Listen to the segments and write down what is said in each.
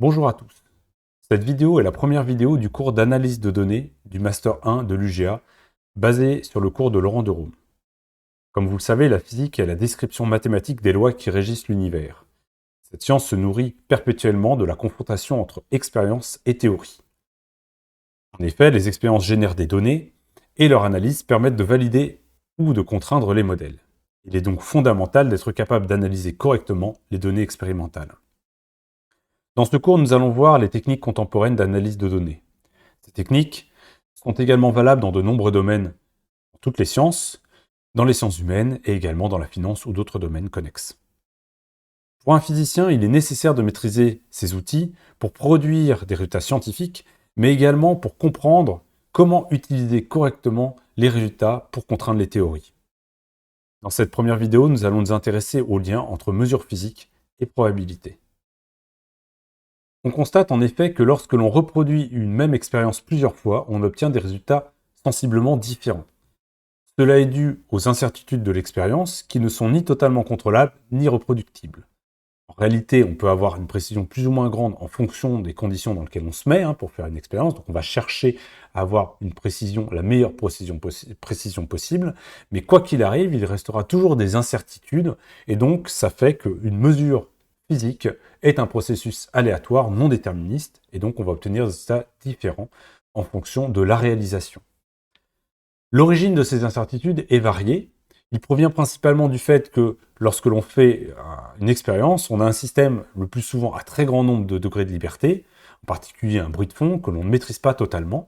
Bonjour à tous. Cette vidéo est la première vidéo du cours d'analyse de données du Master 1 de l'UGA, basé sur le cours de Laurent de Room. Comme vous le savez, la physique est la description mathématique des lois qui régissent l'univers. Cette science se nourrit perpétuellement de la confrontation entre expérience et théorie. En effet, les expériences génèrent des données, et leur analyse permettent de valider ou de contraindre les modèles. Il est donc fondamental d'être capable d'analyser correctement les données expérimentales. Dans ce cours, nous allons voir les techniques contemporaines d'analyse de données. Ces techniques sont également valables dans de nombreux domaines, dans toutes les sciences, dans les sciences humaines et également dans la finance ou d'autres domaines connexes. Pour un physicien, il est nécessaire de maîtriser ces outils pour produire des résultats scientifiques, mais également pour comprendre comment utiliser correctement les résultats pour contraindre les théories. Dans cette première vidéo, nous allons nous intéresser au lien entre mesures physiques et probabilité. On constate en effet que lorsque l'on reproduit une même expérience plusieurs fois, on obtient des résultats sensiblement différents. Cela est dû aux incertitudes de l'expérience qui ne sont ni totalement contrôlables ni reproductibles. En réalité, on peut avoir une précision plus ou moins grande en fonction des conditions dans lesquelles on se met pour faire une expérience. Donc on va chercher à avoir une précision, la meilleure précision possible. Mais quoi qu'il arrive, il restera toujours des incertitudes. Et donc ça fait qu'une mesure physique est un processus aléatoire non déterministe. Et donc on va obtenir des résultats différents en fonction de la réalisation. L'origine de ces incertitudes est variée. Il provient principalement du fait que lorsque l'on fait une expérience, on a un système le plus souvent à très grand nombre de degrés de liberté, en particulier un bruit de fond que l'on ne maîtrise pas totalement.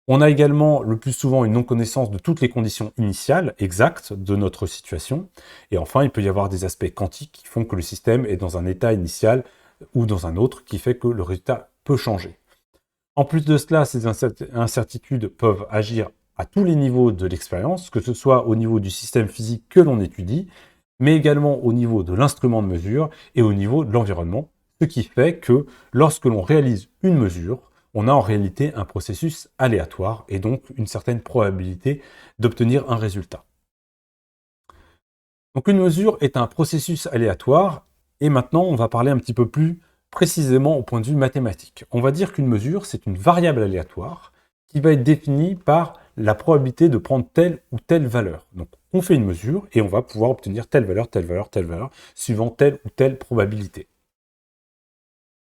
On a également le plus souvent une non-connaissance de toutes les conditions initiales exactes de notre situation. Et enfin, il peut y avoir des aspects quantiques qui font que le système est dans un état initial ou dans un autre qui fait que le résultat peut changer. En plus de cela, ces incertitudes peuvent agir à tous les niveaux de l'expérience, que ce soit au niveau du système physique que l'on étudie, mais également au niveau de l'instrument de mesure et au niveau de l'environnement, ce qui fait que lorsque l'on réalise une mesure, on a en réalité un processus aléatoire et donc une certaine probabilité d'obtenir un résultat. Donc une mesure est un processus aléatoire et maintenant on va parler un petit peu plus précisément au point de vue mathématique. On va dire qu'une mesure, c'est une variable aléatoire qui va être définie par la probabilité de prendre telle ou telle valeur. Donc on fait une mesure et on va pouvoir obtenir telle valeur, telle valeur, telle valeur, suivant telle ou telle probabilité.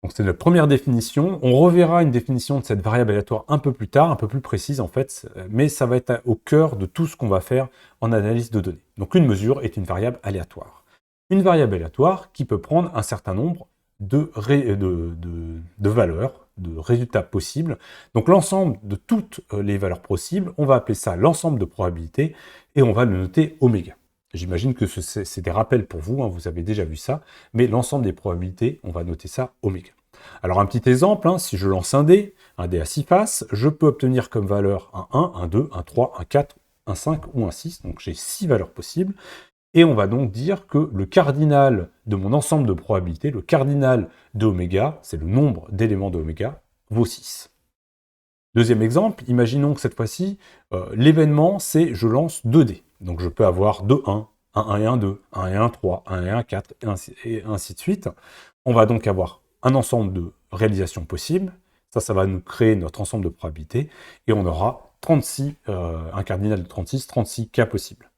Donc c'est notre première définition. On reverra une définition de cette variable aléatoire un peu plus tard, un peu plus précise en fait, mais ça va être au cœur de tout ce qu'on va faire en analyse de données. Donc une mesure est une variable aléatoire. Une variable aléatoire qui peut prendre un certain nombre de valeurs, de résultats possibles. Donc l'ensemble de toutes les valeurs possibles, on va appeler ça l'ensemble de probabilités et on va le noter oméga. J'imagine que c'est des rappels pour vous, vous avez déjà vu ça, mais l'ensemble des probabilités, on va noter ça oméga. Alors un petit exemple, si je lance un dé à 6 faces, je peux obtenir comme valeur un 1, un 2, un 3, un 4, un 5 ou un 6, donc j'ai 6 valeurs possibles. Et on va donc dire que le cardinal de mon ensemble de probabilités, le cardinal de oméga, c'est le nombre d'éléments de oméga, vaut 6. Deuxième exemple, imaginons que cette fois-ci, l'événement, c'est je lance 2 dés. Donc je peux avoir 2 1, 1 1 et 1 2, 1 et 1 3, 1 et 1 4, et ainsi de suite. On va donc avoir un ensemble de réalisations possibles. Ça va nous créer notre ensemble de probabilités. Et on aura 36, un cardinal de 36 cas possibles.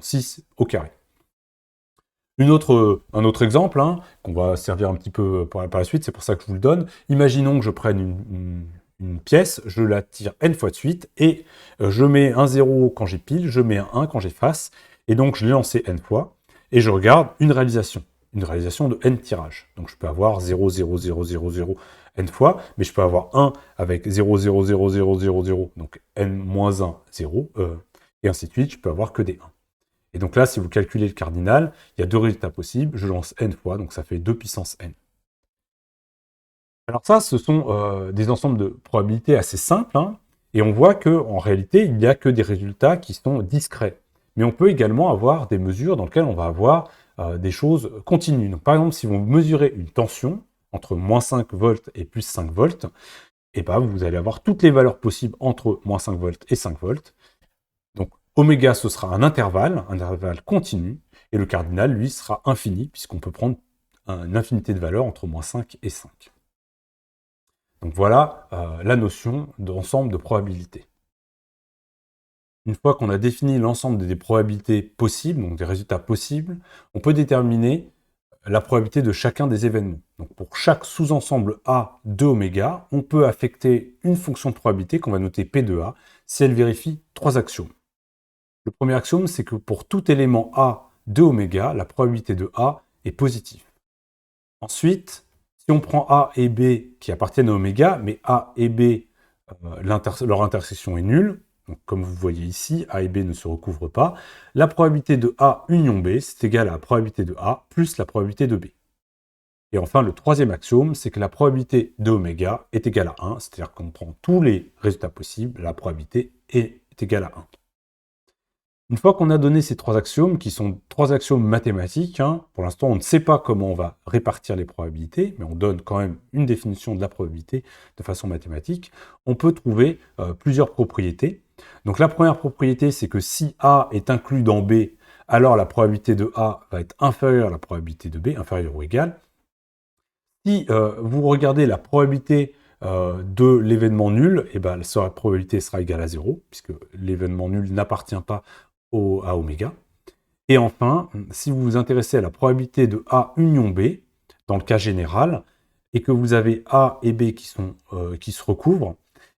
6 au carré. Un autre exemple, qu'on va servir un petit peu par la suite, c'est pour ça que je vous le donne. Imaginons que je prenne une pièce, je la tire n fois de suite, et je mets un 0 quand j'ai pile, je mets un 1 quand j'ai face, et donc je l'ai lancé n fois, et je regarde une réalisation de n tirages. Donc je peux avoir 0, 0, 0, 0, 0 n fois, mais je peux avoir 1 avec 0, 0, 0, 0, 0, 0, donc n-1, 0, et ainsi de suite, je peux avoir que des 1. Et donc là, si vous calculez le cardinal, il y a deux résultats possibles. Je lance n fois, donc ça fait 2 puissance n. Alors ça, ce sont des ensembles de probabilités assez simples. Et on voit qu'en réalité, il n'y a que des résultats qui sont discrets. Mais on peut également avoir des mesures dans lesquelles on va avoir des choses continues. Donc, par exemple, si vous mesurez une tension entre moins 5 volts et plus 5 volts, et vous allez avoir toutes les valeurs possibles entre moins 5 volts et 5 volts. Donc, oméga, ce sera un intervalle continu, et le cardinal, lui, sera infini, puisqu'on peut prendre une infinité de valeurs entre -5 et 5. Donc voilà la notion d'ensemble de probabilités. Une fois qu'on a défini l'ensemble des probabilités possibles, donc des résultats possibles, on peut déterminer la probabilité de chacun des événements. Donc pour chaque sous-ensemble A de oméga, on peut affecter une fonction de probabilité qu'on va noter P de A si elle vérifie 3 axiomes. Le premier axiome, c'est que pour tout élément A de oméga, la probabilité de A est positive. Ensuite, si on prend A et B qui appartiennent à oméga, mais A et B, leur intersection est nulle, donc comme vous voyez ici, A et B ne se recouvrent pas, la probabilité de A union B, c'est égal à la probabilité de A plus la probabilité de B. Et enfin, le troisième axiome, c'est que la probabilité de oméga est égale à 1, c'est-à-dire qu'on prend tous les résultats possibles, la probabilité est égale à 1. Une fois qu'on a donné ces 3 axiomes, qui sont 3 axiomes mathématiques, pour l'instant on ne sait pas comment on va répartir les probabilités, mais on donne quand même une définition de la probabilité de façon mathématique, on peut trouver plusieurs propriétés. Donc la première propriété, c'est que si A est inclus dans B, alors la probabilité de A va être inférieure à la probabilité de B, inférieure ou égale. Si vous regardez la probabilité de l'événement nul, et ben, la probabilité sera égale à 0, puisque l'événement nul n'appartient pas à oméga. Et enfin, si vous vous intéressez à la probabilité de A union B, dans le cas général, et que vous avez A et B qui se recouvrent,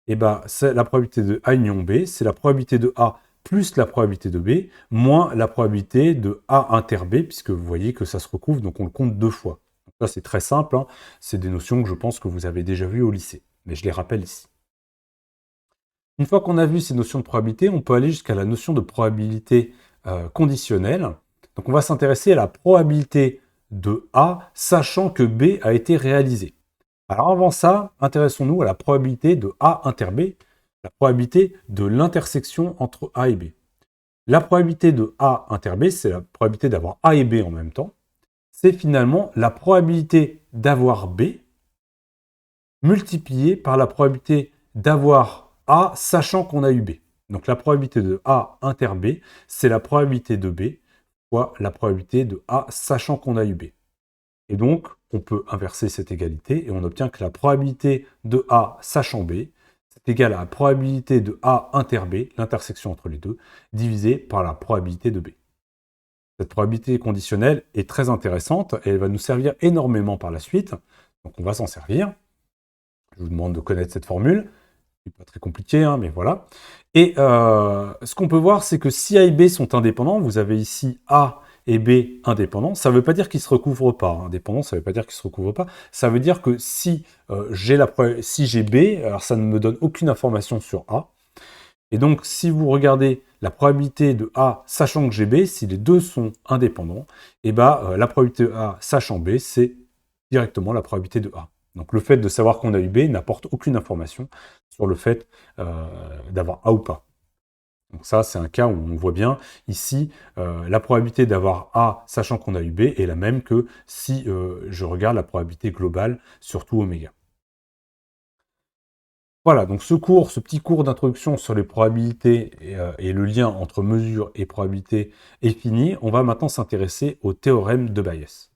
et ben, la probabilité de A union B, c'est la probabilité de A plus la probabilité de B, moins la probabilité de A inter B, puisque vous voyez que ça se recouvre, donc on le compte 2 fois. Donc là, c'est très simple, c'est des notions que je pense que vous avez déjà vues au lycée, mais je les rappelle ici. Une fois qu'on a vu ces notions de probabilité, on peut aller jusqu'à la notion de probabilité conditionnelle. Donc on va s'intéresser à la probabilité de A, sachant que B a été réalisé. Alors avant ça, intéressons-nous à la probabilité de A inter B, la probabilité de l'intersection entre A et B. La probabilité de A inter B, c'est la probabilité d'avoir A et B en même temps. C'est finalement la probabilité d'avoir B multipliée par la probabilité d'avoir A, sachant qu'on a eu B. Donc la probabilité de A inter B, c'est la probabilité de B fois la probabilité de A, sachant qu'on a eu B. Et donc, on peut inverser cette égalité et on obtient que la probabilité de A, sachant B, c'est égal à la probabilité de A inter B, l'intersection entre les deux, divisée par la probabilité de B. Cette probabilité conditionnelle est très intéressante et elle va nous servir énormément par la suite. Donc on va s'en servir. Je vous demande de connaître cette formule. C'est pas très compliqué, mais voilà. Et ce qu'on peut voir, c'est que si A et B sont indépendants, vous avez ici A et B indépendants, ça ne veut pas dire qu'ils ne se recouvrent pas. Indépendants, ça ne veut pas dire qu'ils ne se recouvrent pas. Ça veut dire que si j'ai B, alors ça ne me donne aucune information sur A. Et donc, si vous regardez la probabilité de A sachant que j'ai B, si les deux sont indépendants, et la probabilité de A sachant B, c'est directement la probabilité de A. Donc le fait de savoir qu'on a eu B n'apporte aucune information sur le fait d'avoir A ou pas. Donc ça, c'est un cas où on voit bien, ici, la probabilité d'avoir A sachant qu'on a eu B est la même que si je regarde la probabilité globale sur tout oméga. Voilà, donc ce petit cours d'introduction sur les probabilités et le lien entre mesure et probabilité est fini. On va maintenant s'intéresser au théorème de Bayes.